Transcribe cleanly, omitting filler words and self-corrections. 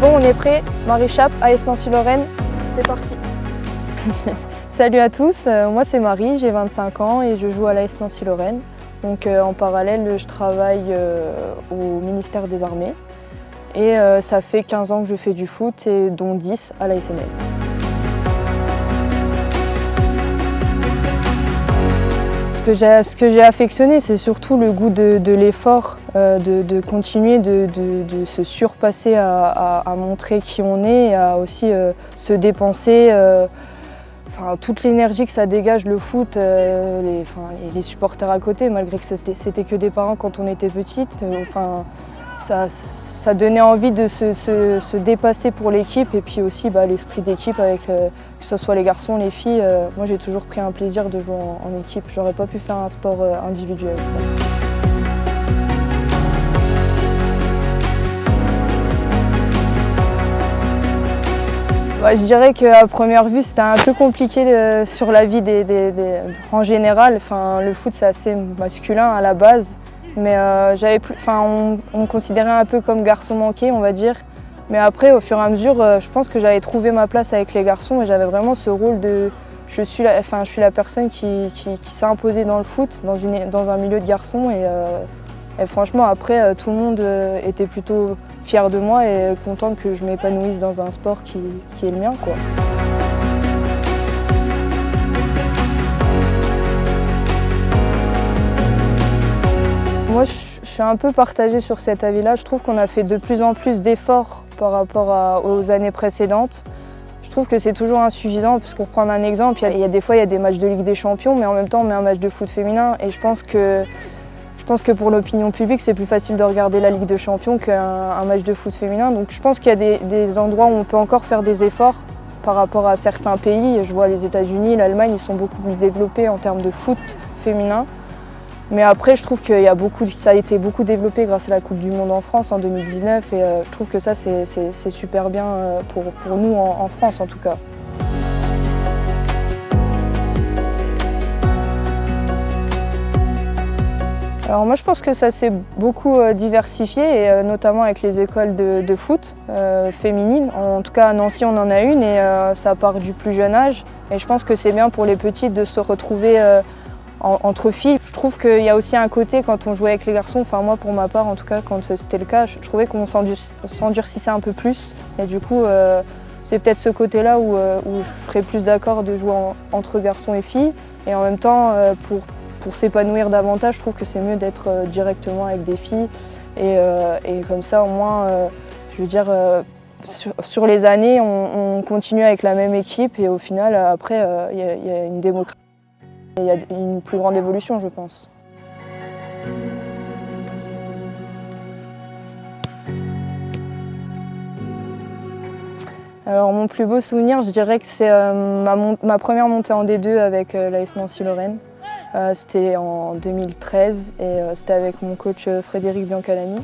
bon, on est prêt. Marie Chape, AS Nancy-Lorraine, c'est parti. Salut à tous, moi c'est Marie, j'ai 25 ans et je joue à l'AS Nancy-Lorraine. Donc en parallèle, je travaille au ministère des Armées et ça fait 15 ans que je fais du foot et dont 10 à l'ASNL. Ce que j'ai affectionné, c'est surtout le goût de l'effort, de continuer de se surpasser à montrer qui on est et à aussi se dépenser. Toute l'énergie que ça dégage le foot, les supporters à côté, malgré que c'était que des parents quand on était petite, ça donnait envie de se dépasser pour l'équipe et puis aussi l'esprit d'équipe avec que ce soit les garçons, les filles. Moi j'ai toujours pris un plaisir de jouer en équipe. J'aurais pas pu faire un sport individuel, je pense. Je dirais qu'à première vue, c'était un peu compliqué sur la vie en général. Le foot, c'est assez masculin à la base. Mais on me considérait un peu comme garçon manqué, on va dire. Mais après, au fur et à mesure, je pense que j'avais trouvé ma place avec les garçons et j'avais vraiment ce rôle de... Je suis la personne qui s'est imposée dans le foot, dans un milieu de garçons. Et franchement, après, tout le monde était plutôt fier de moi et content que je m'épanouisse dans un sport qui est le mien, quoi. Moi, je suis un peu partagée sur cet avis-là. Je trouve qu'on a fait de plus en plus d'efforts par rapport aux années précédentes. Je trouve que c'est toujours insuffisant, parce qu'on prend un exemple, des fois il y a des matchs de Ligue des Champions, mais en même temps on met un match de foot féminin. Et je pense que pour l'opinion publique, c'est plus facile de regarder la Ligue des Champions qu'un match de foot féminin. Donc je pense qu'il y a des endroits où on peut encore faire des efforts par rapport à certains pays. Je vois les États-Unis, l'Allemagne, ils sont beaucoup plus développés en termes de foot féminin. Mais après, je trouve que ça a été beaucoup développé grâce à la Coupe du Monde en France en 2019 et je trouve que ça, c'est super bien pour nous en France en tout cas. Alors moi, je pense que ça s'est beaucoup diversifié, et notamment avec les écoles de foot féminines. En tout cas, à Nancy, on en a une et ça part du plus jeune âge. Et je pense que c'est bien pour les petites de se retrouver entre filles. Je trouve qu'il y a aussi un côté quand on jouait avec les garçons, enfin moi pour ma part en tout cas quand c'était le cas, je trouvais qu'on s'endurcissait un peu plus et du coup c'est peut-être ce côté-là où je serais plus d'accord de jouer entre garçons et filles et en même temps pour s'épanouir davantage, je trouve que c'est mieux d'être directement avec des filles et comme ça au moins je veux dire sur les années on continue avec la même équipe et au final après il y a une démocratie. Il y a une plus grande évolution, je pense. Alors mon plus beau souvenir, je dirais que c'est ma première montée en D2 avec l'AS Nancy-Lorraine. C'était en 2013 et c'était avec mon coach Frédéric Biancalani.